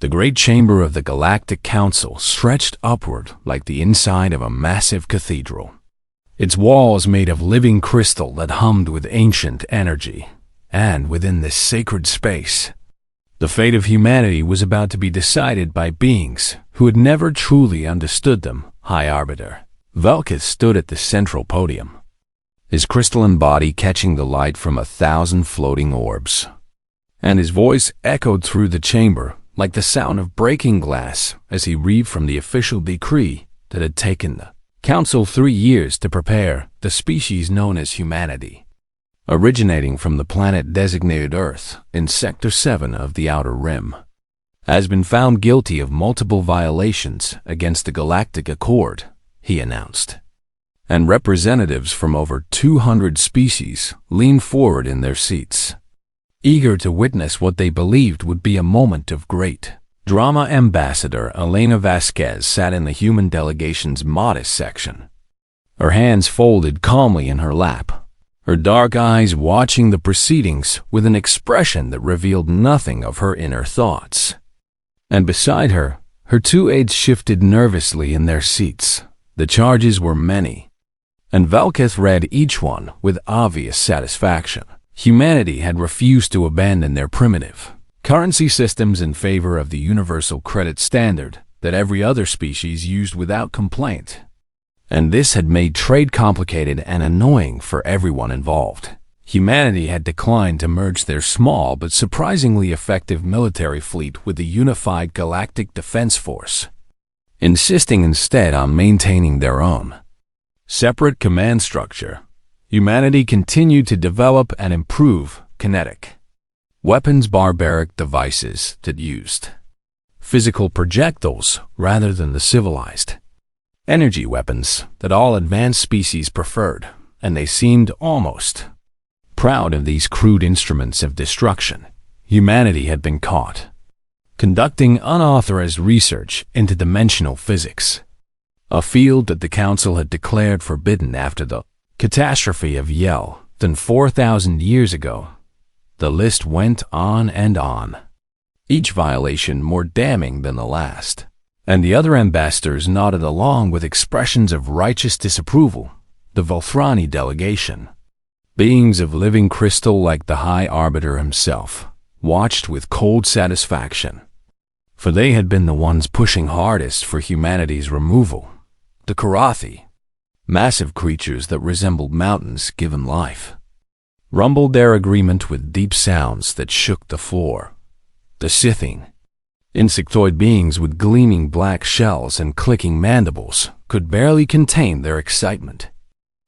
The great chamber of the Galactic Council stretched upward like the inside of a massive cathedral. Its walls made of living crystal that hummed with ancient energy. And within this sacred space, the fate of humanity was about to be decided by beings who had never truly understood them. High Arbiter Vasquez stood at the central podium, his crystalline body catching the light from 1,000 floating orbs. And his voice echoed through the chamber like the sound of breaking glass as he read from the official decree that had taken the Council 3 years to prepare the species known as humanity, originating from the planet designated Earth in Sector 7 of the Outer Rim, has been found guilty of multiple violations against the Galactic Accord, he announced. And representatives from over 200 species leaned forward in their seats, eager to witness what they believed would be a moment of great drama. Ambassador Elena Vasquez sat in the human delegation's modest section, her hands folded calmly in her lap, her dark eyes watching the proceedings with an expression that revealed nothing of her inner thoughts. And beside her, her 2 aides shifted nervously in their seats. The charges were many, and Vasquez read each one with obvious satisfaction. Humanity had refused to abandon their primitive currency systems in favor of the universal credit standard that every other species used without complaint. And this had made trade complicated and annoying for everyone involved. Humanity had declined to merge their small but surprisingly effective military fleet with the unified Galactic Defense Force, insisting instead on maintaining their own separate command structure. Humanity continued to develop and improve kinetic weapons, barbaric devices that used physical projectiles rather than the civilized energy weapons that all advanced species preferred, and they seemed almost proud of these crude instruments of destruction. Humanity had been caught conducting unauthorized research into dimensional physics, a field that the Council had declared forbidden after the catastrophe of Yell than 4,000 years ago. The list went on and on, each violation more damning than the last, and the other ambassadors nodded along with expressions of righteous disapproval. The Volthrani delegation, beings of living crystal like the High Arbiter himself, watched with cold satisfaction, for they had been the ones pushing hardest for humanity's removal. The Karathi, massive creatures that resembled mountains given life, rumbled their agreement with deep sounds that shook the floor. The Scythian, insectoid beings with gleaming black shells and clicking mandibles, could barely contain their excitement,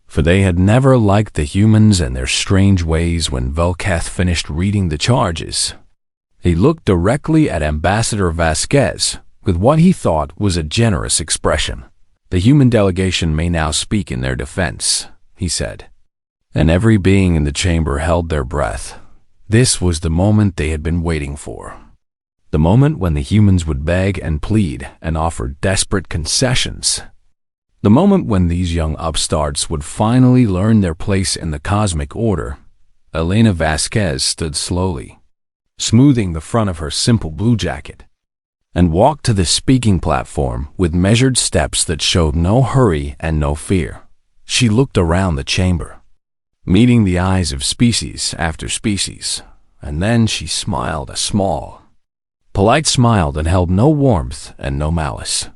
for they had never liked the humans and their strange ways. When Velkath finished reading the charges, he looked directly at Ambassador Vasquez with what he thought was a generous expression. "The human delegation may now speak in their defense," he said. And every being in the chamber held their breath. This was the moment they had been waiting for. The moment when the humans would beg and plead and offer desperate concessions. The moment when these young upstarts would finally learn their place in the cosmic order. Elena Vasquez stood slowly, smoothing the front of her simple blue jacket, and walked to the speaking platform with measured steps that showed no hurry and no fear. She looked around the chamber, meeting the eyes of species after species, and then she smiled, a small, polite smile that held no warmth and no malice.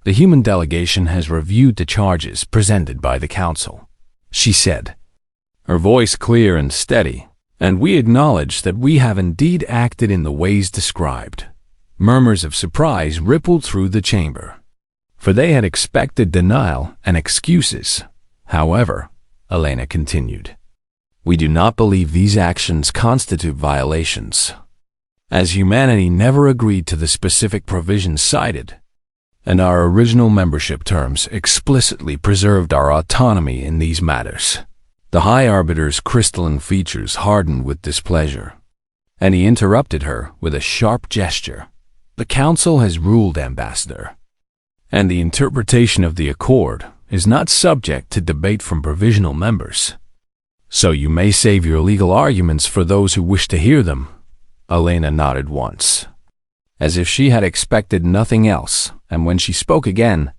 "The human delegation has reviewed the charges presented by the Council," she said, her voice clear and steady, "and we acknowledge that we have indeed acted in the ways described." Murmurs of surprise rippled through the chamber, for they had expected denial and excuses. "However," Elena continued, "we do not believe these actions constitute violations, as humanity never agreed to the specific provisions cited, and our original membership terms explicitly preserved our autonomy in these matters." The High Arbiter's crystalline features hardened with displeasure, and he interrupted her with a sharp gesture. "The Council has ruled, Ambassador, and the interpretation of the Accord is not subject to debate from provisional members. So you may save your legal arguments for those who wish to hear them." Elena nodded once, as if she had expected nothing else, and when she spoke again,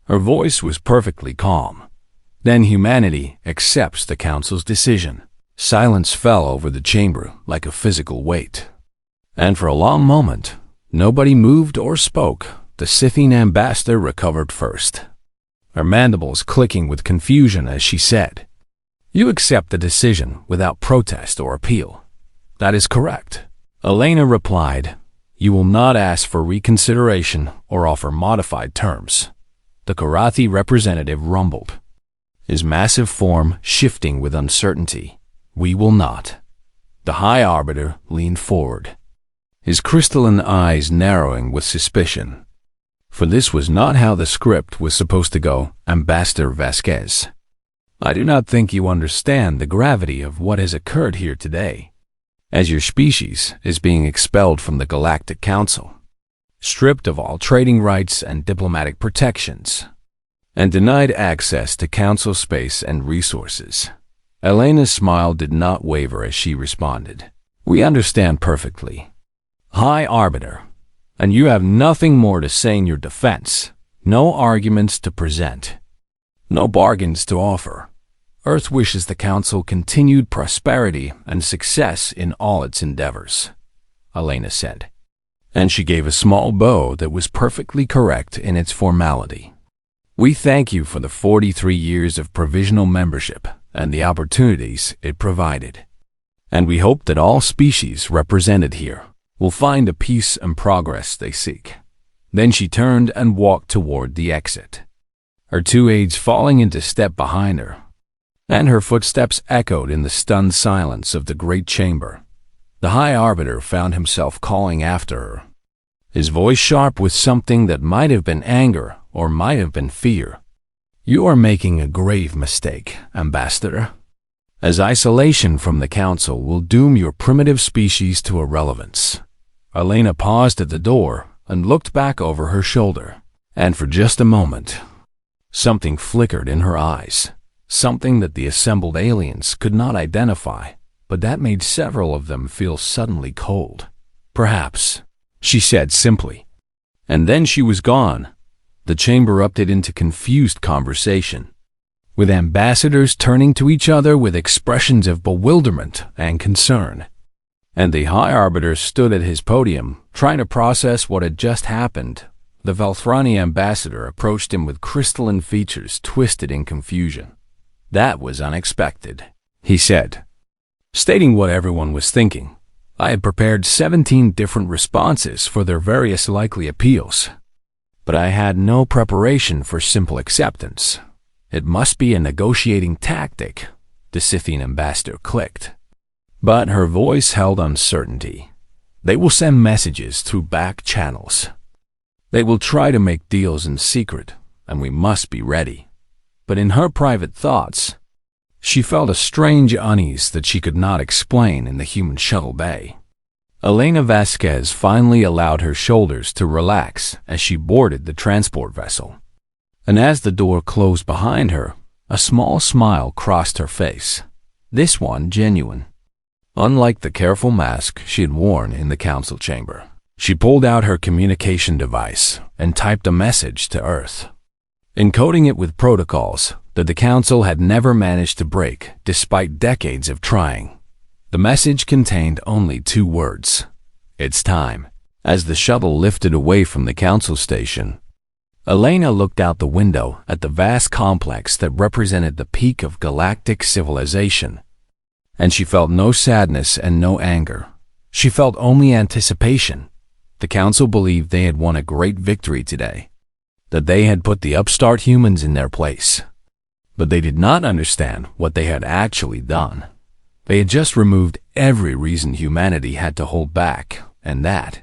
her voice was perfectly calm. Then humanity accepts the council's decision. Silence fell over the chamber like a physical weight. And for a long moment, nobody moved or spoke. The Scythian ambassador recovered first, her mandibles clicking with confusion as she said, "You accept the decision without protest or appeal." "That is correct," Elena replied. "You will not ask for reconsideration or offer modified terms." The Karathi representative rumbled, his massive form shifting with uncertainty. "We will not." The High Arbiter leaned forward, his crystalline eyes narrowing with suspicion. For this was not how the script was supposed to go, Ambassador Vasquez. "I do not think you understand the gravity of what has occurred here today, as your species is being expelled from the Galactic Council, stripped of all trading rights and diplomatic protections, and denied access to Council space and resources." Elena's smile did not waver as she responded, "We understand perfectly, High Arbiter, and you have nothing more to say in your defense, no arguments to present, no bargains to offer. Earth wishes the Council continued prosperity and success in all its endeavors," Elena said, and she gave a small bow that was perfectly correct in its formality. "We thank you for the 43 years of provisional membership and the opportunities it provided, and we hope that all species represented here will find the peace and progress they seek." Then she turned and walked toward the exit, her two aides falling into step behind her, and her footsteps echoed in the stunned silence of the great chamber. The High Arbiter found himself calling after her, his voice sharp with something that might have been anger or might have been fear. "You are making a grave mistake, Ambassador, as isolation from the Council will doom your primitive species to irrelevance." Elena paused at the door and looked back over her shoulder, and for just a moment, something flickered in her eyes, something that the assembled aliens could not identify, but that made several of them feel suddenly cold. "Perhaps," she said simply, and then she was gone. The chamber erupted into confused conversation, with ambassadors turning to each other with expressions of bewilderment and concern. And the High Arbiter stood at his podium, trying to process what had just happened. The Velthrani ambassador approached him with crystalline features twisted in confusion. "That was unexpected," he said, stating what everyone was thinking. "I had prepared 17 different responses for their various likely appeals, but I had no preparation for simple acceptance. It must be a negotiating tactic," the Scythian ambassador clicked. But her voice held uncertainty. "They will send messages through back channels. They will try to make deals in secret, and we must be ready." But in her private thoughts, she felt a strange unease that she could not explain in the human shuttle bay. Elena Vasquez finally allowed her shoulders to relax as she boarded the transport vessel. And as the door closed behind her, a small smile crossed her face, this one genuine. Unlike the careful mask she had worn in the council chamber, she pulled out her communication device and typed a message to Earth, encoding it with protocols that the council had never managed to break despite decades of trying. The message contained only 2 words: "It's time." As the shuttle lifted away from the council station, Elena looked out the window at the vast complex that represented the peak of galactic civilization, and she felt no sadness and no anger. She felt only anticipation. The council believed they had won a great victory today, that they had put the upstart humans in their place. But they did not understand what they had actually done. They had just removed every reason humanity had to hold back, and that,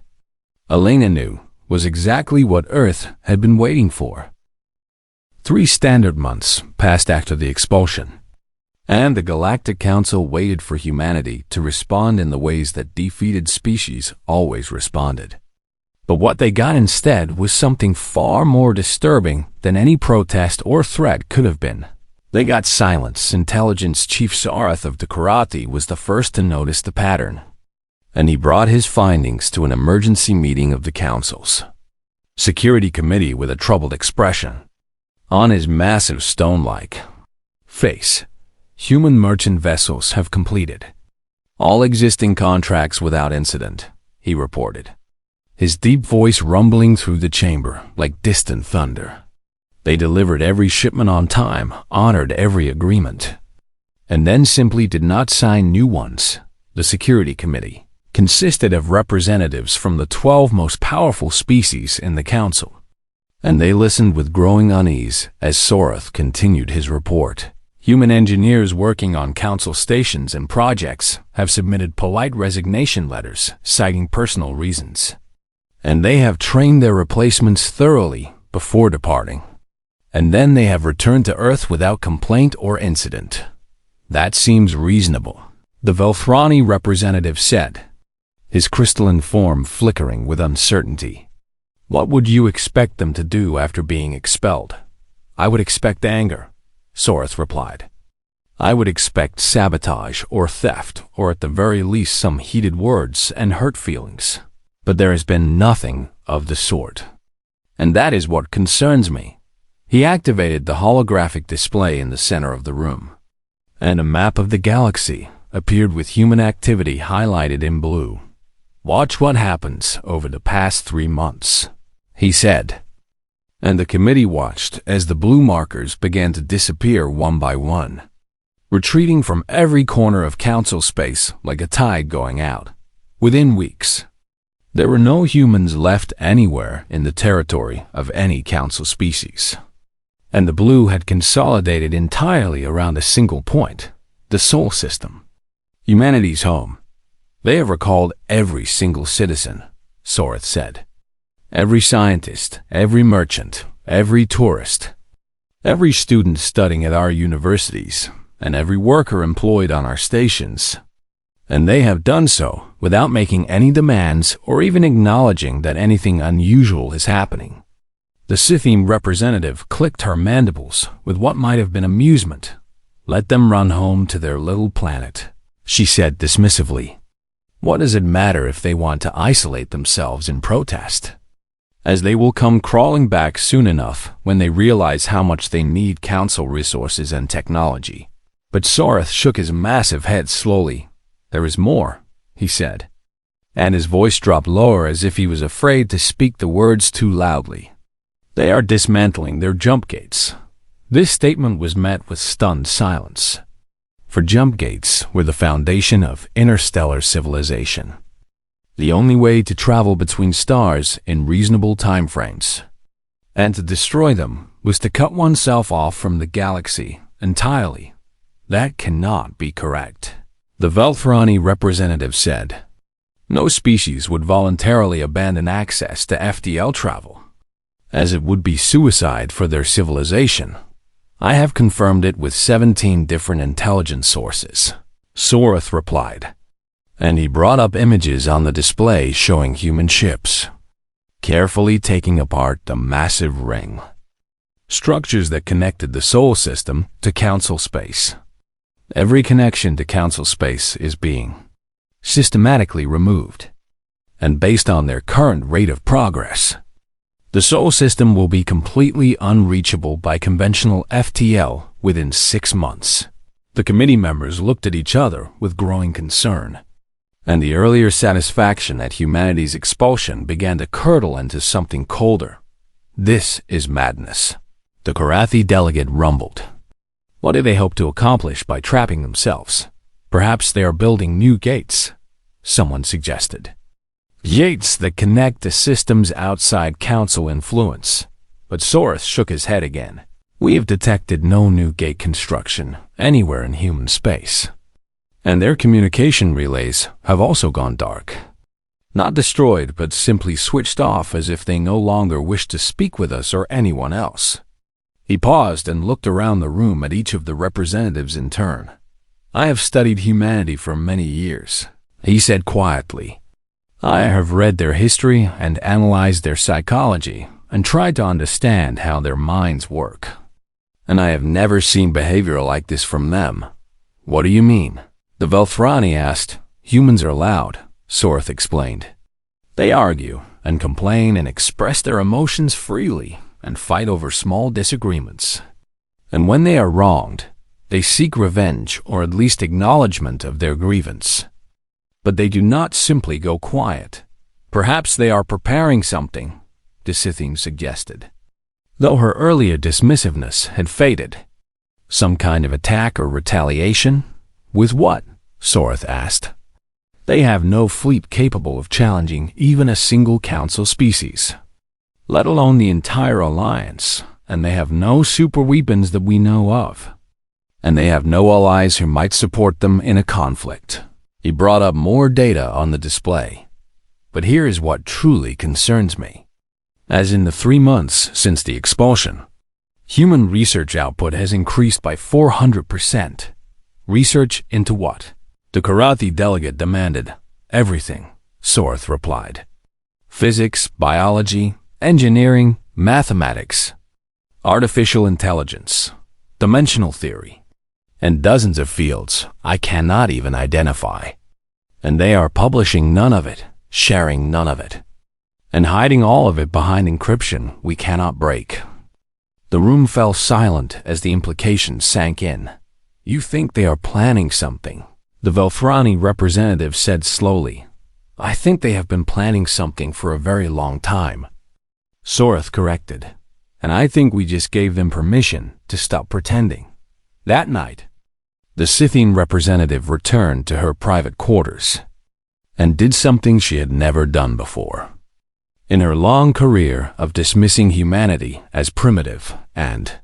Elena knew, was exactly what Earth had been waiting for. 3 standard months passed after the expulsion, and the Galactic Council waited for humanity to respond in the ways that defeated species always responded. But what they got instead was something far more disturbing than any protest or threat could have been. They got silence. Intelligence Chief Sarath of the Karathi was the first to notice the pattern. and he brought his findings to an emergency meeting of the Council's Security Committee with a troubled expression on his massive stone-like face. Human merchant vessels have completed all existing contracts without incident, he reported, his deep voice rumbling through the chamber like distant thunder. They delivered every shipment on time, honored every agreement, and then simply did not sign new ones. The Security Committee consisted of representatives from the 12 most powerful species in the Council, and they listened with growing unease as Sorath continued his report. Human engineers working on Council stations and projects have submitted polite resignation letters citing personal reasons, and they have trained their replacements thoroughly before departing, and then they have returned to Earth without complaint or incident. That seems reasonable, the Velthrani representative said, his crystalline form flickering with uncertainty. What would you expect them to do after being expelled? I would expect anger, Sorath replied. I would expect sabotage or theft, or at the very least some heated words and hurt feelings. But there has been nothing of the sort. And that is what concerns me. He activated the holographic display in the center of the room, and a map of the galaxy appeared with human activity highlighted in blue. Watch what happens over the past 3 months, he said. And the committee watched as the blue markers began to disappear one by one, retreating from every corner of Council space like a tide going out. Within weeks, there were no humans left anywhere in the territory of any Council species, and the blue had consolidated entirely around a single point, the Sol System, humanity's home. They have recalled every single citizen, Sorath said. Every scientist, every merchant, every tourist, every student studying at our universities, and every worker employed on our stations. And they have done so without making any demands or even acknowledging that anything unusual is happening. The Scythian representative clicked her mandibles with what might have been amusement. Let them run home to their little planet, she said dismissively. What does it matter if they want to isolate themselves in protest? As they will come crawling back soon enough when they realize how much they need Council resources and technology. But Sorath shook his massive head slowly. There is more, he said, and his voice dropped lower as if he was afraid to speak the words too loudly. They are dismantling their jump gates. This statement was met with stunned silence, for jump gates were the foundation of interstellar civilization, the only way to travel between stars in reasonable time frames. And to destroy them was to cut oneself off from the galaxy entirely. That cannot be correct, the Velthrani representative said. No species would voluntarily abandon access to FTL travel, as it would be suicide for their civilization. I have confirmed it with 17 different intelligence sources, Sorath replied, and he brought up images on the display showing human ships, carefully taking apart the massive ring, structures that connected the Sol System to Council space. Every connection to Council space is being systematically removed, and based on their current rate of progress, the Sol System will be completely unreachable by conventional FTL within 6 months. The committee members looked at each other with growing concern, and the earlier satisfaction at humanity's expulsion began to curdle into something colder. This is madness, the Korathi delegate rumbled. What do they hope to accomplish by trapping themselves? Perhaps they are building new gates, someone suggested. Gates that connect the systems outside Council influence. But Sorath shook his head again. We have detected no new gate construction anywhere in human space. And their communication relays have also gone dark. Not destroyed, but simply switched off as if they no longer wish to speak with us or anyone else. He paused and looked around the room at each of the representatives in turn. I have studied humanity for many years, he said quietly. I have read their history and analyzed their psychology and tried to understand how their minds work. And I have never seen behavior like this from them. What do you mean? The Velthrani asked. Humans are loud, Sorth explained. They argue and complain and express their emotions freely and fight over small disagreements. And when they are wronged, they seek revenge or at least acknowledgement of their grievance. But they do not simply go quiet. Perhaps they are preparing something, the Scythian suggested. Though her earlier dismissiveness had faded. Some kind of attack or retaliation? With what? Sorth asked. They have no fleet capable of challenging even a single council species, let alone the entire alliance, and they have no super weapons that we know of. And they have no allies who might support them in a conflict. He brought up more data on the display. But here is what truly concerns me. As in the 3 months since the expulsion, human research output has increased by 400%. Research into what? The Karathi delegate demanded. Everything, Sorth replied. Physics, biology, engineering, mathematics, artificial intelligence, dimensional theory, and dozens of fields I cannot even identify. And they are publishing none of it, sharing none of it, and hiding all of it behind encryption we cannot break. The room fell silent as the implications sank in. You think they are planning something, the Velthrani representative said slowly. I think they have been planning something for a very long time. Sorth corrected. And I think we just gave them permission to stop pretending. That night, the Scythian representative returned to her private quarters and did something she had never done before. In her long career of dismissing humanity as primitive and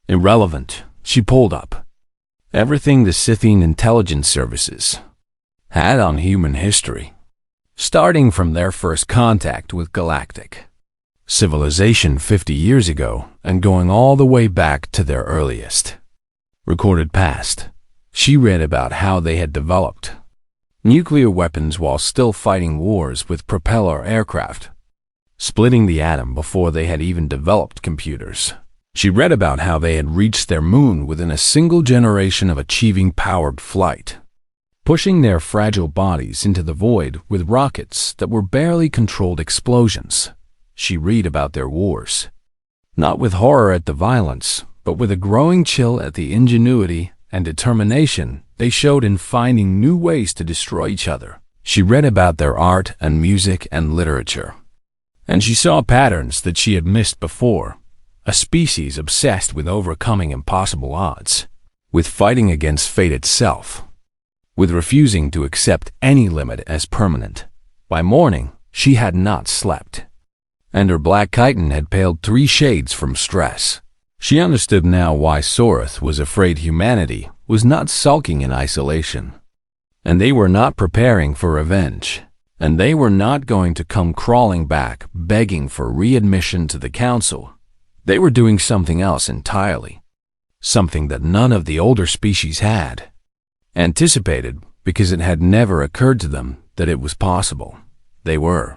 irrelevant, she pulled up everything the Scythian intelligence services had on human history, starting from their first contact with Galactic civilization 50 years ago and going all the way back to their earliest recorded past. She read about how they had developed nuclear weapons while still fighting wars with propeller aircraft, splitting the atom before they had even developed computers. She read about how they had reached their moon within a single generation of achieving powered flight, pushing their fragile bodies into the void with rockets that were barely controlled explosions. She read about their wars, not with horror at the violence, but with a growing chill at the ingenuity and determination they showed in finding new ways to destroy each other. She read about their art and music and literature, and she saw patterns that she had missed before. A species obsessed with overcoming impossible odds, with fighting against fate itself, with refusing to accept any limit as permanent. By morning, she had not slept, and her black chitin had paled 3 shades from stress. She understood now why Sorth was afraid humanity was not sulking in isolation, and they were not preparing for revenge, and they were not going to come crawling back, begging for readmission to the council. They were doing something else entirely, something that none of the older species had anticipated because it had never occurred to them that it was possible. They were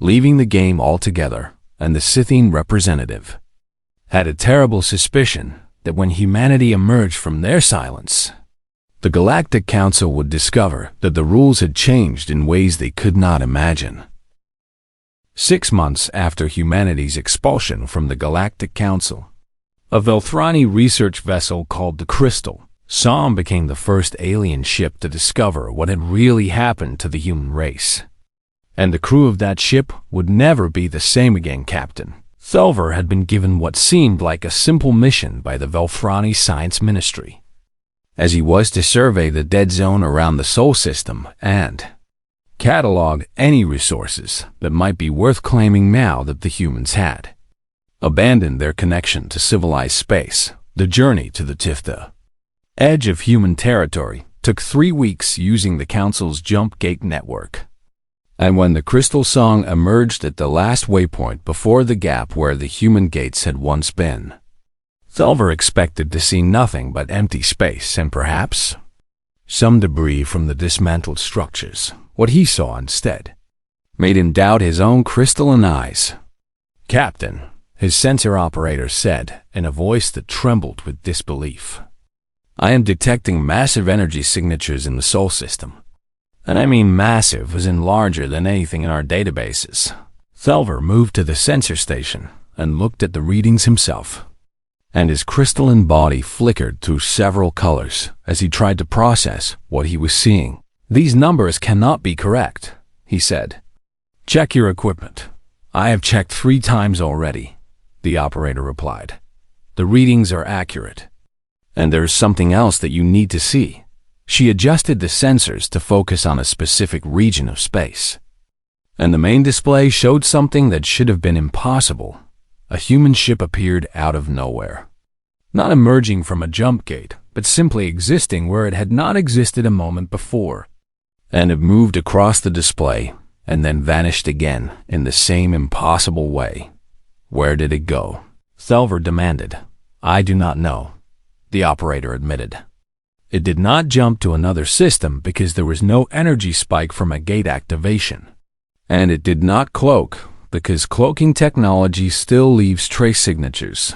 leaving the game altogether, and the Scythian representative had a terrible suspicion that when humanity emerged from their silence, the Galactic Council would discover that the rules had changed in ways they could not imagine. 6 months after humanity's expulsion from the Galactic Council, a Velthrani research vessel called the Crystal Psalm became the first alien ship to discover what had really happened to the human race. And the crew of that ship would never be the same again, Captain. Thulver had been given what seemed like a simple mission by the Velthrani Science Ministry, as he was to survey the dead zone around the Sol system and catalog any resources that might be worth claiming now that the humans had abandoned their connection to civilized space. The journey to the Tifta edge of human territory took 3 weeks using the Council's jump gate network. And when the Crystal Song emerged at the last waypoint before the gap where the human gates had once been, Thulver expected to see nothing but empty space and perhaps some debris from the dismantled structures. What he saw instead made him doubt his own crystalline eyes. Captain, his sensor operator said in a voice that trembled with disbelief, I am detecting massive energy signatures in the Sol system. And I mean massive, as in larger than anything in our databases. Thelver moved to the sensor station and looked at the readings himself. And his crystalline body flickered through several colors as he tried to process what he was seeing. "These numbers cannot be correct," he said. "Check your equipment." "I have checked 3 times already," the operator replied. "The readings are accurate. And there's something else that you need to see." She adjusted the sensors to focus on a specific region of space. And the main display showed something that should have been impossible. A human ship appeared out of nowhere. Not emerging from a jump gate, but simply existing where it had not existed a moment before. And it moved across the display and then vanished again in the same impossible way. "Where did it go?" Thelver demanded. "I do not know," the operator admitted. "It did not jump to another system because there was no energy spike from a gate activation. And it did not cloak because cloaking technology still leaves trace signatures.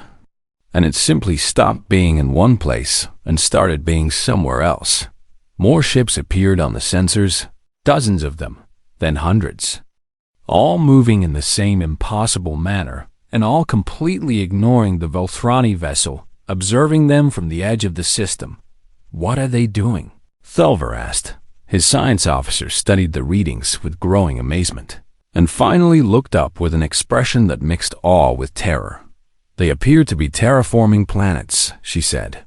And it simply stopped being in one place and started being somewhere else." More ships appeared on the sensors, dozens of them, then hundreds, all moving in the same impossible manner and all completely ignoring the Velthrani vessel, observing them from the edge of the system. "What are they doing?" Thelver asked. His science officer studied the readings with growing amazement, and finally looked up with an expression that mixed awe with terror. "They appear to be terraforming planets," she said.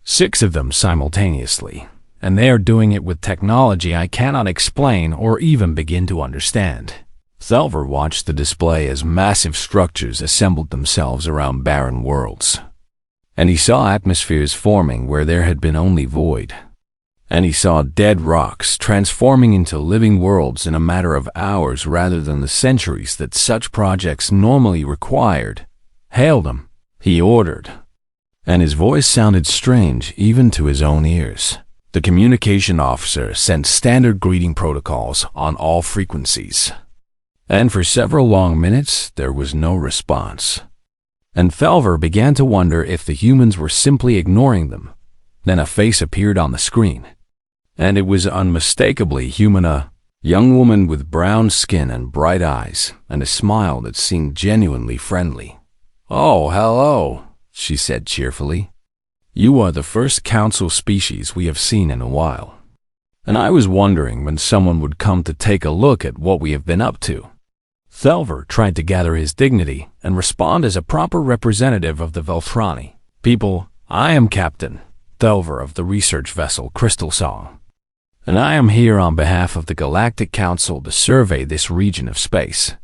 6 of them simultaneously, and they are doing it with technology I cannot explain or even begin to understand. Thelver watched the display as massive structures assembled themselves around barren worlds. And he saw atmospheres forming where there had been only void. And he saw dead rocks transforming into living worlds in a matter of hours rather than the centuries that such projects normally required. "Hail them," he ordered. And his voice sounded strange even to his own ears. The communication officer sent standard greeting protocols on all frequencies. And for several long minutes, there was no response. And Thelver began to wonder if the humans were simply ignoring them. Then a face appeared on the screen. And it was unmistakably human, a young woman with brown skin and bright eyes, and a smile that seemed genuinely friendly. "Oh, hello," she said cheerfully. "You are the first council species we have seen in a while. And I was wondering when someone would come to take a look at what we have been up to." Thelver tried to gather his dignity and respond as a proper representative of the Velthrani. "People, I am Captain Thelver of the research vessel Crystal Song, and I am here on behalf of the Galactic Council to survey this region of space."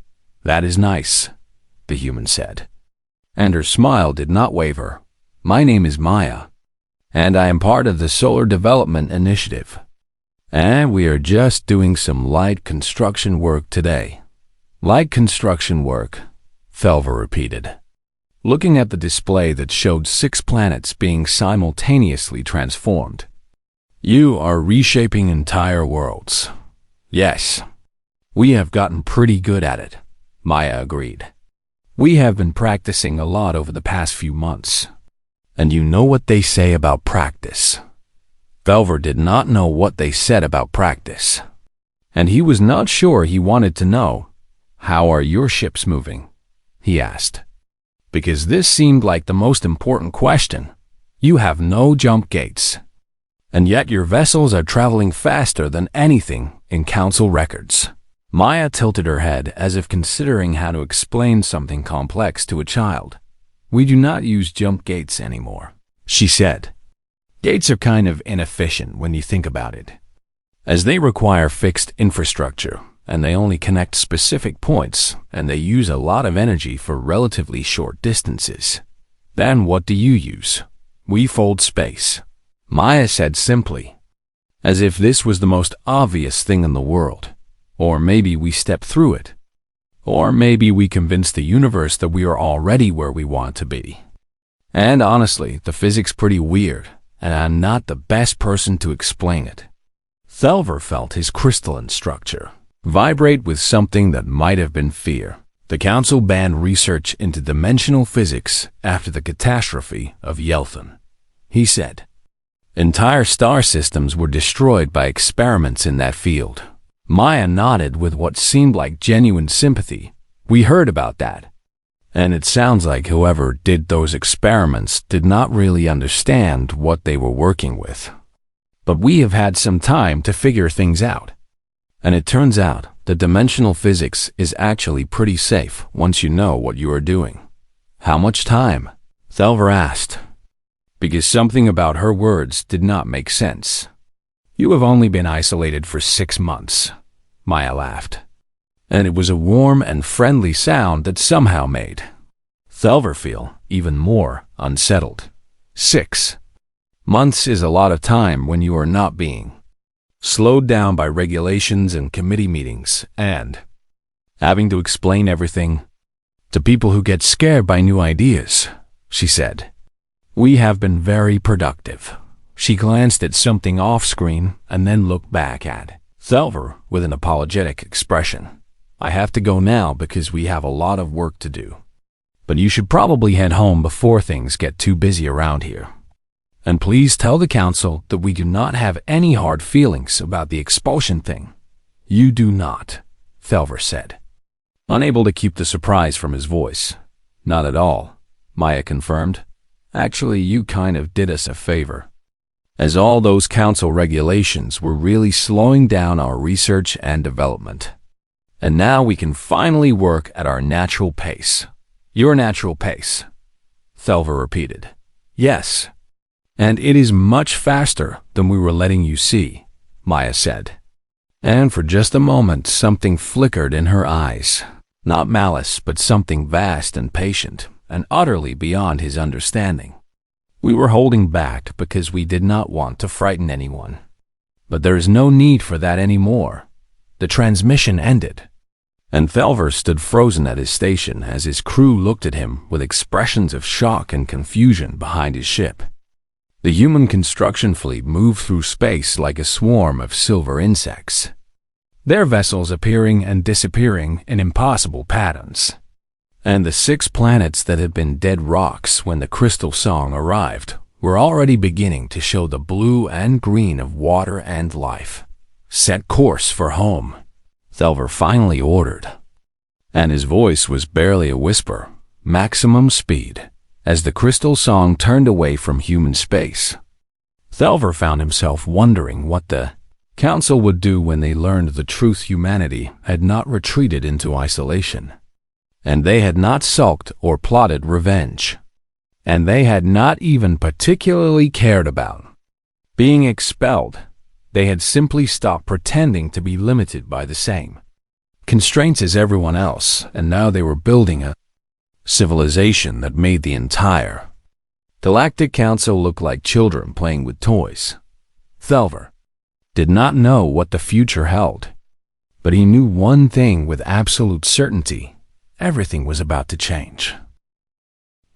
"That is nice," the human said. And her smile did not waver. "My name is Maya, and I am part of the Solar Development Initiative. And we are just doing some light construction work today." "Light construction work," Thelver repeated, looking at the display that showed 6 planets being simultaneously transformed. "You are reshaping entire worlds." "Yes, we have gotten pretty good at it," Maya agreed. "We have been practicing a lot over the past few months." "And you know what they say about practice?" Thelver did not know what they said about practice. And he was not sure he wanted to know. "How are your ships moving?" he asked. Because this seemed like the most important question. You have no jump gates. And yet your vessels are traveling faster than anything in council records. Maya tilted her head as if considering how to explain something complex to a child. "We do not use jump gates anymore," she said. "Gates are kind of inefficient when you think about it, as they require fixed infrastructure, and they only connect specific points, and they use a lot of energy for relatively short distances." "Then what do you use?" "We fold space," Maya said simply, as if this was the most obvious thing in the world. "Or maybe we step through it. Or maybe we convince the universe that we are already where we want to be. And honestly, the physics pretty weird, and I'm not the best person to explain it." Thelver felt his crystalline structure vibrate with something that might have been fear. The council banned research into dimensional physics after the catastrophe of Yelthin, he said. Entire star systems were destroyed by experiments in that field. Maya nodded with what seemed like genuine sympathy. We heard about that. And it sounds like whoever did those experiments did not really understand what they were working with. But we have had some time to figure things out. And it turns out that dimensional physics is actually pretty safe once you know what you are doing. How much time? Thelver asked, because something about her words did not make sense. You have only been isolated for 6 months, Maya laughed. And it was a warm and friendly sound that somehow made Thelver feel even more unsettled. 6 months is a lot of time when you are not being slowed down by regulations and committee meetings and having to explain everything to people who get scared by new ideas, she said. We have been very productive. She glanced at something off-screen and then looked back at Thelver with an apologetic expression. I have to go now because we have a lot of work to do. But you should probably head home before things get too busy around here. And please tell the council that we do not have any hard feelings about the expulsion thing. You do not, Thelver said, unable to keep the surprise from his voice. Not at all, Maya confirmed. Actually, you kind of did us a favor, as all those council regulations were really slowing down our research and development. And now we can finally work at our natural pace. Your natural pace, Thelver repeated. Yes. And it is much faster than we were letting you see, Maya said. And for just a moment something flickered in her eyes. Not malice, but something vast and patient, and utterly beyond his understanding. We were holding back because we did not want to frighten anyone. But there is no need for that anymore. The transmission ended. And Thelver stood frozen at his station as his crew looked at him with expressions of shock and confusion behind his ship. The human construction fleet moved through space like a swarm of silver insects, their vessels appearing and disappearing in impossible patterns. And the 6 planets that had been dead rocks when the crystal song arrived were already beginning to show the blue and green of water and life. Set course for home, Thelver finally ordered. And his voice was barely a whisper. Maximum speed. As the crystal song turned away from human space, Thelver found himself wondering what the council would do when they learned the truth. Humanity had not retreated into isolation, and they had not sulked or plotted revenge, and they had not even particularly cared about being expelled. They had simply stopped pretending to be limited by the same constraints as everyone else, and now they were building a civilization that made the entire Galactic Council look like children playing with toys. Thelver did not know what the future held, but he knew one thing with absolute certainty. Everything was about to change.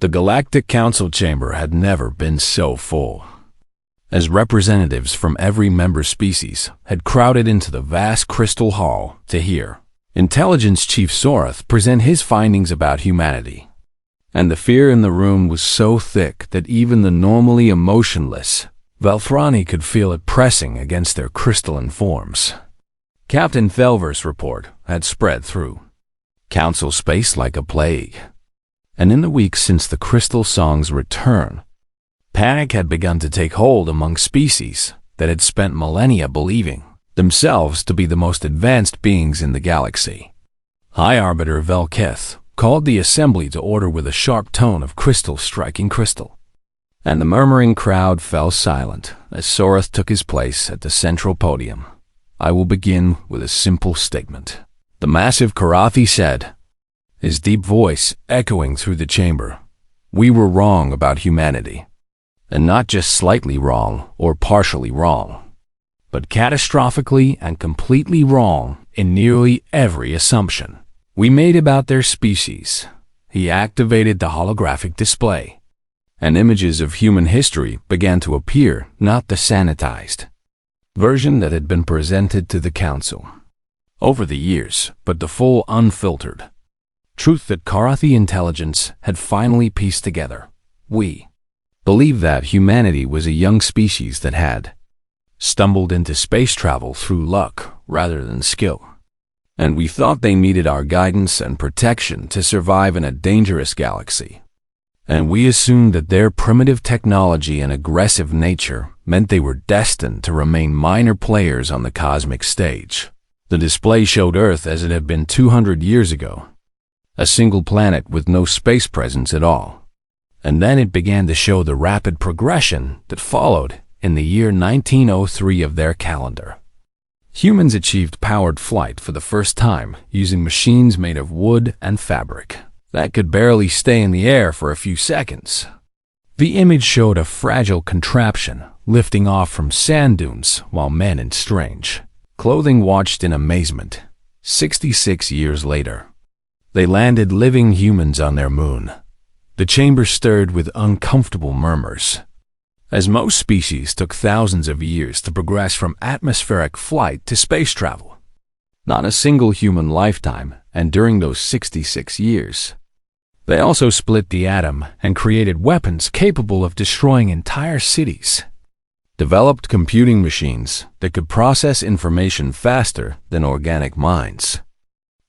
The Galactic Council chamber had never been so full, as representatives from every member species had crowded into the vast crystal hall to hear Intelligence Chief Sorath present his findings about humanity. And the fear in the room was so thick that even the normally emotionless Velthrani could feel it pressing against their crystalline forms. Captain Thelver's report had spread through council space like a plague. And in the weeks since the crystal song's return, panic had begun to take hold among species that had spent millennia believing themselves to be the most advanced beings in the galaxy. High Arbiter Velketh called the assembly to order with a sharp tone of crystal striking crystal, and the murmuring crowd fell silent as Sorath took his place at the central podium. I will begin with a simple statement, the massive Karathi said, his deep voice echoing through the chamber. We were wrong about humanity, and not just slightly wrong or partially wrong, but catastrophically and completely wrong in nearly every assumption we made about their species. He activated the holographic display, and images of human history began to appear, not the sanitized version that had been presented to the council over the years, but the full, unfiltered truth that Karathi intelligence had finally pieced together. We believed that humanity was a young species that had stumbled into space travel through luck rather than skill. And we thought they needed our guidance and protection to survive in a dangerous galaxy. And we assumed that their primitive technology and aggressive nature meant they were destined to remain minor players on the cosmic stage. The display showed Earth as it had been 200 years ago, a single planet with no space presence at all. And then it began to show the rapid progression that followed in the year 1903 of their calendar. Humans achieved powered flight for the first time using machines made of wood and fabric that could barely stay in the air for a few seconds. The image showed a fragile contraption lifting off from sand dunes while men in strange clothing watched in amazement. 66 years later, they landed living humans on their moon. The chamber stirred with uncomfortable murmurs. As most species took thousands of years to progress from atmospheric flight to space travel. Not a single human lifetime, and during those 66 years, they also split the atom and created weapons capable of destroying entire cities. Developed computing machines that could process information faster than organic minds.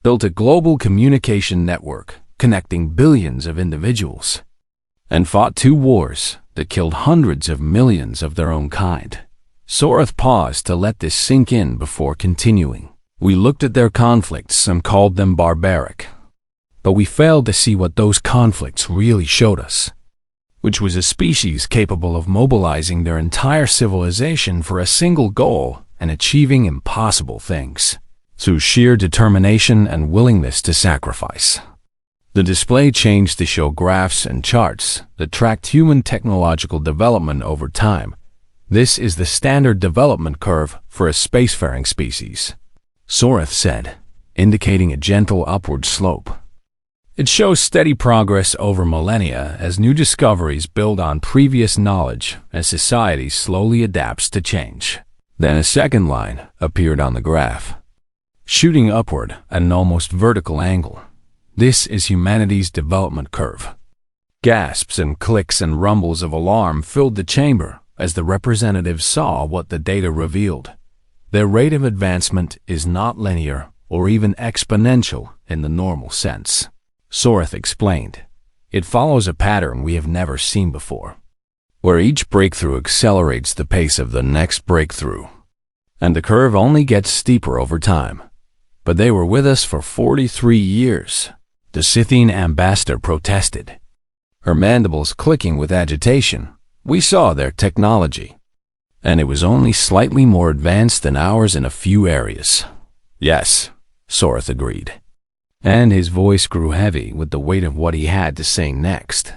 Built a global communication network connecting billions of individuals, and fought 2 wars that killed hundreds of millions of their own kind. Soreth paused to let this sink in before continuing. We looked at their conflicts and called them barbaric, but we failed to see what those conflicts really showed us, which was a species capable of mobilizing their entire civilization for a single goal and achieving impossible things through sheer determination and willingness to sacrifice. The display changed to show graphs and charts that tracked human technological development over time. This is the standard development curve for a spacefaring species, Soreth said, indicating a gentle upward slope. It shows steady progress over millennia as new discoveries build on previous knowledge as society slowly adapts to change. Then a second line appeared on the graph, shooting upward at an almost vertical angle. This is humanity's development curve. Gasps and clicks and rumbles of alarm filled the chamber as the representatives saw what the data revealed. Their rate of advancement is not linear or even exponential in the normal sense. Soreth explained. It follows a pattern we have never seen before, where each breakthrough accelerates the pace of the next breakthrough, and the curve only gets steeper over time. But they were with us for 43 years. The Scythian ambassador protested, her mandibles clicking with agitation. We saw their technology, and it was only slightly more advanced than ours in a few areas. Yes, Soreth agreed, and his voice grew heavy with the weight of what he had to say next.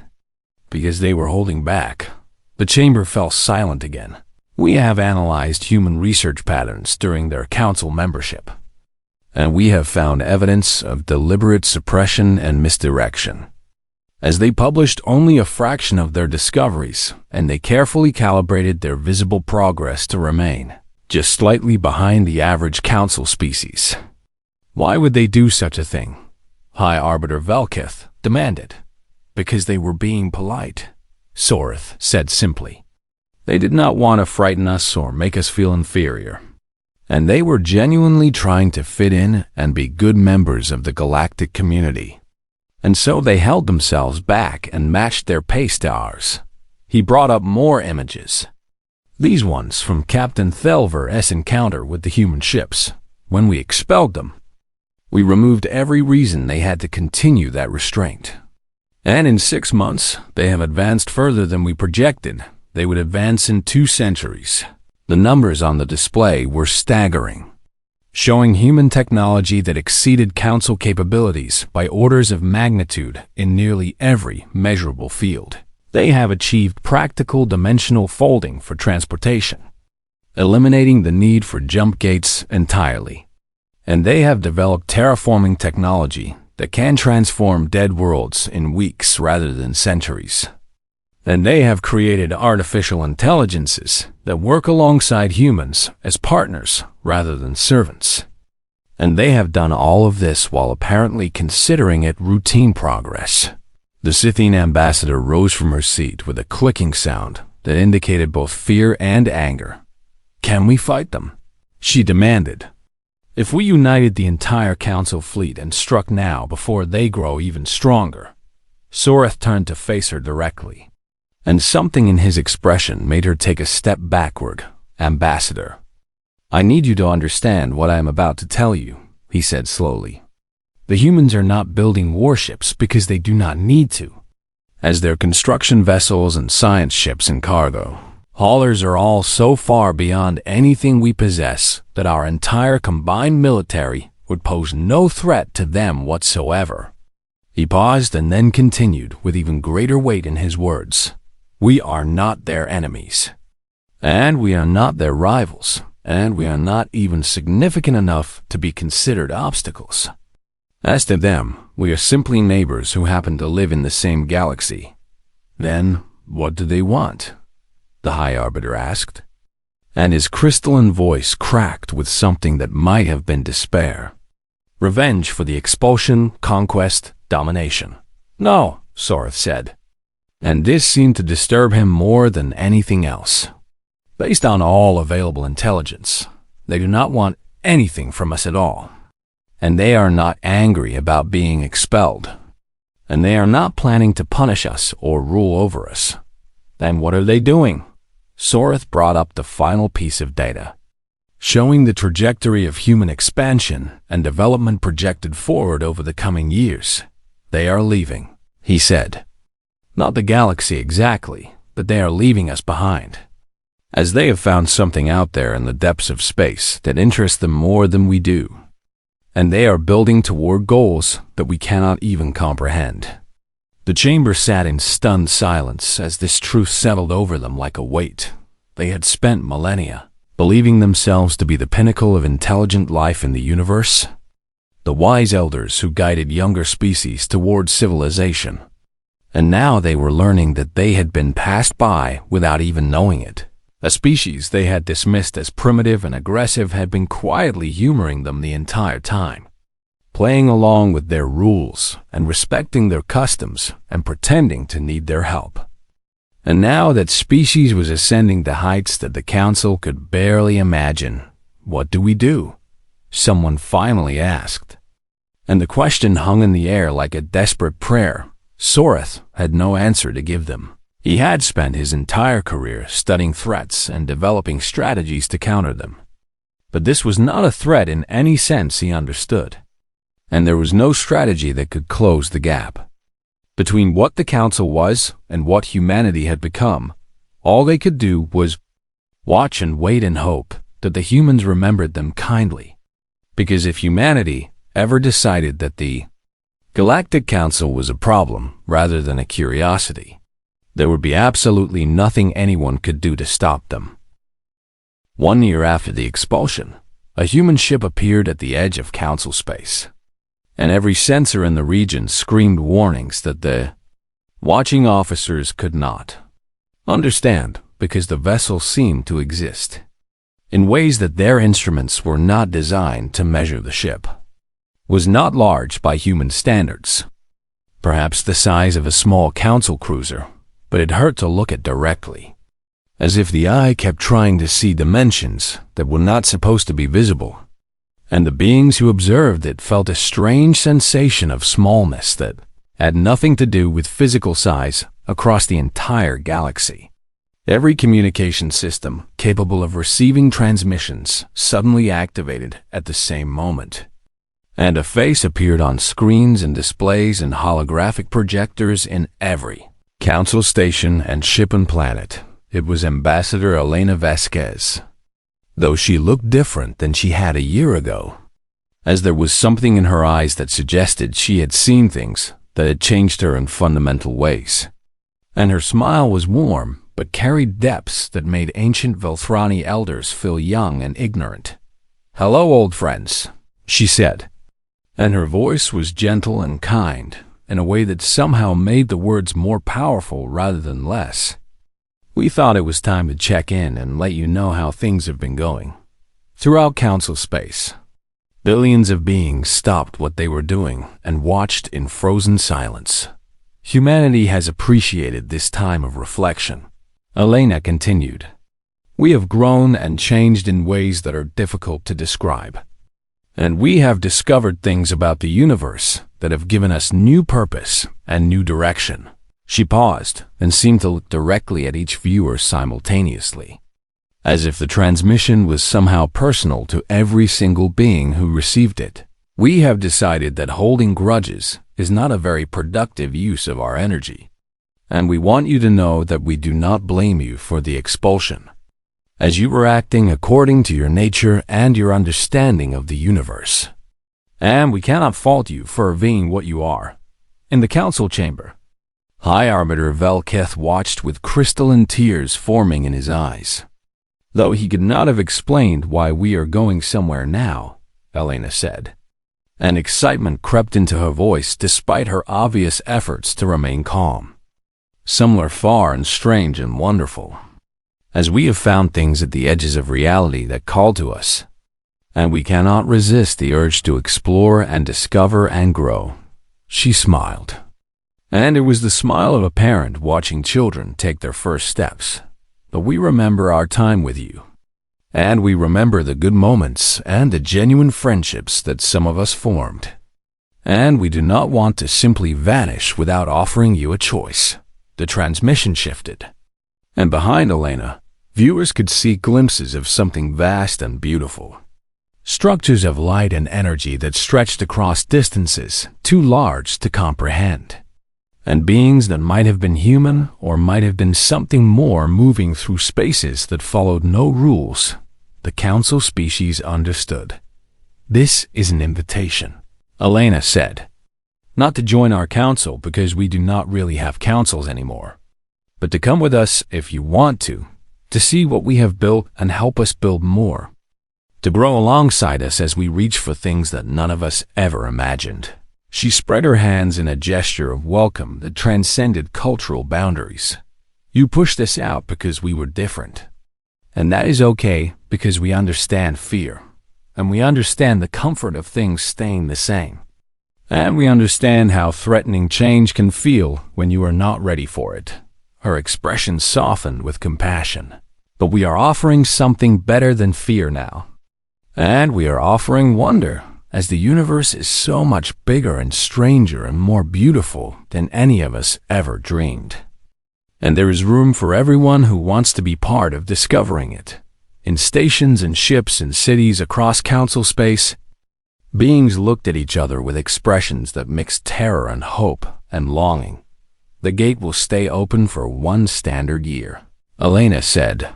Because they were holding back, the chamber fell silent again. We have analyzed human research patterns during their council membership, and we have found evidence of deliberate suppression and misdirection. As they published only a fraction of their discoveries, and they carefully calibrated their visible progress to remain just slightly behind the average council species. Why would they do such a thing? High Arbiter Velkith demanded. Because they were being polite, Soreth said simply. They did not want to frighten us or make us feel inferior. And they were genuinely trying to fit in and be good members of the galactic community. And so they held themselves back and matched their pace to ours. He brought up more images. These ones from Captain Thelver's encounter with the human ships. When we expelled them, we removed every reason they had to continue that restraint. And in 6 months, they have advanced further than we projected. They would advance in 2 centuries. The numbers on the display were staggering, showing human technology that exceeded council capabilities by orders of magnitude in nearly every measurable field. They have achieved practical dimensional folding for transportation, eliminating the need for jump gates entirely. And they have developed terraforming technology that can transform dead worlds in weeks rather than centuries. And they have created artificial intelligences that work alongside humans as partners rather than servants. And they have done all of this while apparently considering it routine progress. The Scythian ambassador rose from her seat with a clicking sound that indicated both fear and anger. "Can we fight them?" she demanded. "If we united the entire council fleet and struck now before they grow even stronger." Soreth turned to face her directly, and something in his expression made her take a step backward. "Ambassador, I need you to understand what I am about to tell you," he said slowly. "The humans are not building warships because they do not need to. As their construction vessels and science ships and cargo haulers are all so far beyond anything we possess that our entire combined military would pose no threat to them whatsoever." He paused and then continued with even greater weight in his words. "We are not their enemies, and we are not their rivals, and we are not even significant enough to be considered obstacles. As to them, we are simply neighbors who happen to live in the same galaxy." "Then, what do they want?" the High Arbiter asked, and his crystalline voice cracked with something that might have been despair. "Revenge for the expulsion, conquest, domination." "No," Soreth said, and this seemed to disturb him more than anything else. "Based on all available intelligence, they do not want anything from us at all. And they are not angry about being expelled. And they are not planning to punish us or rule over us. Then what are they doing?" Soreth brought up the final piece of data, showing the trajectory of human expansion and development projected forward over the coming years. "They are leaving," he said. "Not the galaxy exactly, but they are leaving us behind, as they have found something out there in the depths of space that interests them more than we do. And they are building toward goals that we cannot even comprehend." The chamber sat in stunned silence as this truth settled over them like a weight. They had spent millennia believing themselves to be the pinnacle of intelligent life in the universe, the wise elders who guided younger species toward civilization. And now they were learning that they had been passed by without even knowing it. A species they had dismissed as primitive and aggressive had been quietly humoring them the entire time, playing along with their rules and respecting their customs and pretending to need their help. And now that species was ascending to heights that the council could barely imagine. "What do we do?" someone finally asked. And the question hung in the air like a desperate prayer. Soreth had no answer to give them. He had spent his entire career studying threats and developing strategies to counter them. But this was not a threat in any sense he understood, and there was no strategy that could close the gap. Between what the council was and what humanity had become, all they could do was watch and wait and hope that the humans remembered them kindly. Because if humanity ever decided that the Galactic Council was a problem rather than a curiosity, there would be absolutely nothing anyone could do to stop them. 1 year after the expulsion, a human ship appeared at the edge of council space, and every sensor in the region screamed warnings that the watching officers could not understand because the vessel seemed to exist in ways that their instruments were not designed to measure. The ship was not large by human standards, perhaps the size of a small council cruiser, but it hurt to look at directly, as if the eye kept trying to see dimensions that were not supposed to be visible, and the beings who observed it felt a strange sensation of smallness that had nothing to do with physical size across the entire galaxy. Every communication system capable of receiving transmissions suddenly activated at the same moment, and a face appeared on screens and displays and holographic projectors in every council station and ship and planet. It was Ambassador Elena Vasquez, though she looked different than she had a year ago, as there was something in her eyes that suggested she had seen things that had changed her in fundamental ways. And her smile was warm, but carried depths that made ancient Velthrani elders feel young and ignorant. "Hello, old friends," she said, and her voice was gentle and kind, in a way that somehow made the words more powerful rather than less. "We thought it was time to check in and let you know how things have been going." Throughout council space, billions of beings stopped what they were doing and watched in frozen silence. Humanity has appreciated this time of reflection. Elena continued. We have grown and changed in ways that are difficult to describe. And we have discovered things about the universe that have given us new purpose and new direction. She paused and seemed to look directly at each viewer simultaneously, as if the transmission was somehow personal to every single being who received it. We have decided that holding grudges is not a very productive use of our energy, and we want you to know that we do not blame you for the expulsion, as you were acting according to your nature and your understanding of the universe. And we cannot fault you for being what you are. In the council chamber, High Arbiter Vasquez watched with crystalline tears forming in his eyes. Though he could not have explained why we are going somewhere now, Elena said. And excitement crept into her voice despite her obvious efforts to remain calm. Somewhere far and strange and wonderful, as we have found things at the edges of reality that call to us, and we cannot resist the urge to explore and discover and grow. She smiled, and it was the smile of a parent watching children take their first steps. But we remember our time with you, and we remember the good moments and the genuine friendships that some of us formed. And we do not want to simply vanish without offering you a choice. The transmission shifted, and behind Elena, viewers could see glimpses of something vast and beautiful. Structures of light and energy that stretched across distances too large to comprehend. And beings that might have been human or might have been something more moving through spaces that followed no rules. The council species understood. This is an invitation, Elena said. Not to join our council because we do not really have councils anymore, but to come with us if you want to see what we have built and help us build more. To grow alongside us as we reach for things that none of us ever imagined. She spread her hands in a gesture of welcome that transcended cultural boundaries. You pushed us out because we were different. And that is okay because we understand fear. And we understand the comfort of things staying the same. And we understand how threatening change can feel when you are not ready for it. Her expression softened with compassion. But we are offering something better than fear now. And we are offering wonder, as the universe is so much bigger and stranger and more beautiful than any of us ever dreamed. And there is room for everyone who wants to be part of discovering it. In stations and ships and cities across council space, beings looked at each other with expressions that mixed terror and hope and longing. The gate will stay open for 1 standard year, Elena said.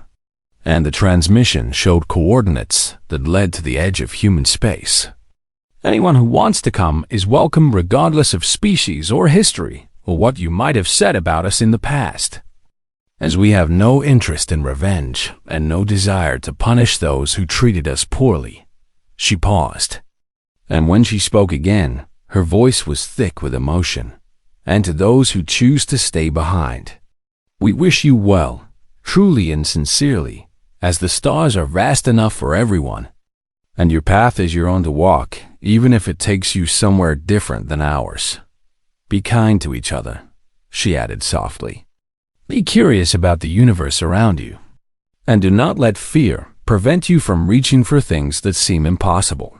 And the transmission showed coordinates that led to the edge of human space. Anyone who wants to come is welcome regardless of species or history or what you might have said about us in the past. As we have no interest in revenge and no desire to punish those who treated us poorly. She paused. And when she spoke again, her voice was thick with emotion. And to those who choose to stay behind, we wish you well, truly and sincerely, as the stars are vast enough for everyone, and your path is your own to walk, even if it takes you somewhere different than ours. Be kind to each other, she added softly. Be curious about the universe around you, and do not let fear prevent you from reaching for things that seem impossible,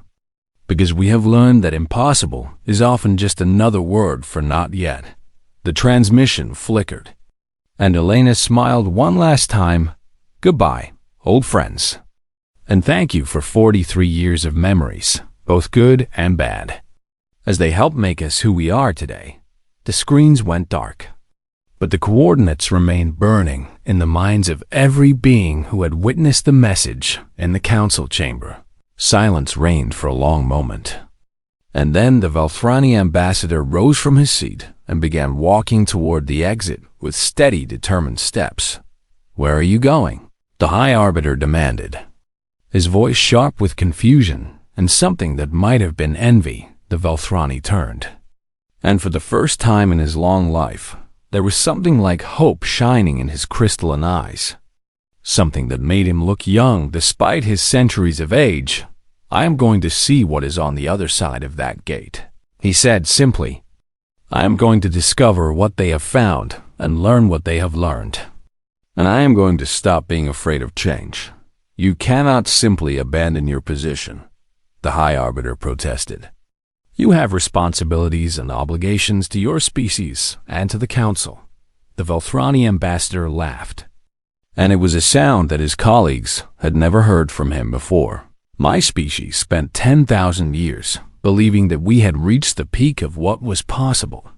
because we have learned that impossible is often just another word for not yet. The transmission flickered, and Elena smiled one last time. Goodbye, old friends. And thank you for 43 years of memories, both good and bad. As they helped make us who we are today, the screens went dark. But the coordinates remained burning in the minds of every being who had witnessed the message in the council chamber. Silence reigned for a long moment. And then the Valthrani ambassador rose from his seat and began walking toward the exit with steady, determined steps. Where are you going? The High Arbiter demanded. His voice sharp with confusion and something that might have been envy. The Valthrani turned. And for the first time in his long life, there was something like hope shining in his crystalline eyes. Something that made him look young despite his centuries of age. I am going to see what is on the other side of that gate, he said simply. I am going to discover what they have found and learn what they have learned. And I am going to stop being afraid of change. You cannot simply abandon your position, the High Arbiter protested. You have responsibilities and obligations to your species and to the Council. The Velthrani ambassador laughed, and it was a sound that his colleagues had never heard from him before. My species spent 10,000 years believing that we had reached the peak of what was possible.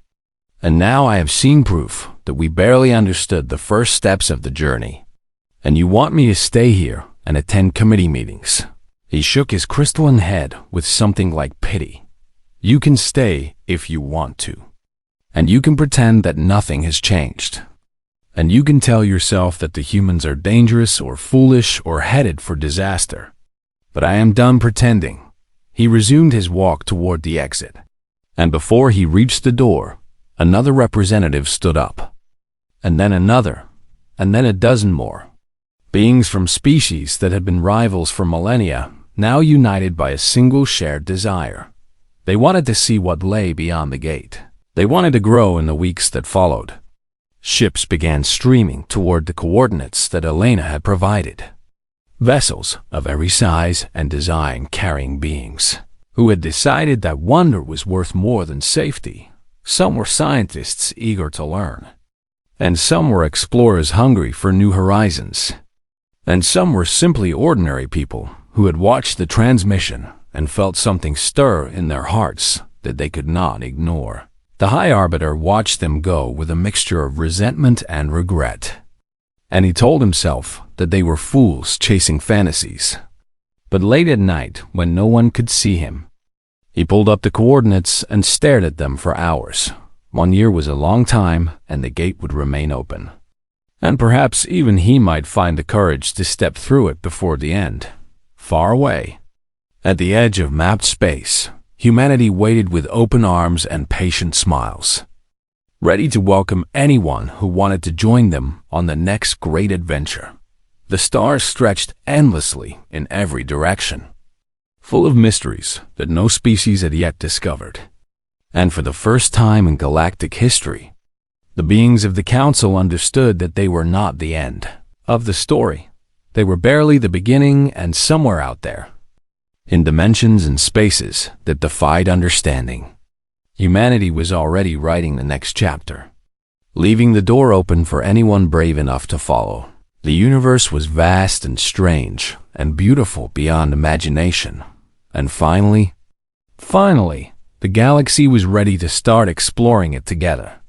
And now I have seen proof that we barely understood the first steps of the journey. And you want me to stay here and attend committee meetings? He shook his crystalline head with something like pity. You can stay if you want to. And you can pretend that nothing has changed. And you can tell yourself that the humans are dangerous or foolish or headed for disaster. But I am done pretending. He resumed his walk toward the exit. And before he reached the door, another representative stood up. And then another. And then a dozen more. Beings from species that had been rivals for millennia, now united by a single shared desire. They wanted to see what lay beyond the gate. They wanted to grow in the weeks that followed. Ships began streaming toward the coordinates that Elena had provided. Vessels of every size and design carrying beings who had decided that wonder was worth more than safety. Some were scientists eager to learn, and some were explorers hungry for new horizons, and some were simply ordinary people who had watched the transmission and felt something stir in their hearts that they could not ignore. The High Arbiter watched them go with a mixture of resentment and regret, and he told himself that they were fools chasing fantasies. But late at night, when no one could see him, he pulled up the coordinates and stared at them for hours. 1 year was a long time, and the gate would remain open. And perhaps even he might find the courage to step through it before the end. Far away, at the edge of mapped space, humanity waited with open arms and patient smiles, ready to welcome anyone who wanted to join them on the next great adventure. The stars stretched endlessly in every direction, full of mysteries that no species had yet discovered. And for the first time in galactic history, the beings of the Council understood that they were not the end of the story. They were barely the beginning, and somewhere out there, in dimensions and spaces that defied understanding, humanity was already writing the next chapter, leaving the door open for anyone brave enough to follow. The universe was vast and strange and beautiful beyond imagination. And finally, the galaxy was ready to start exploring it together.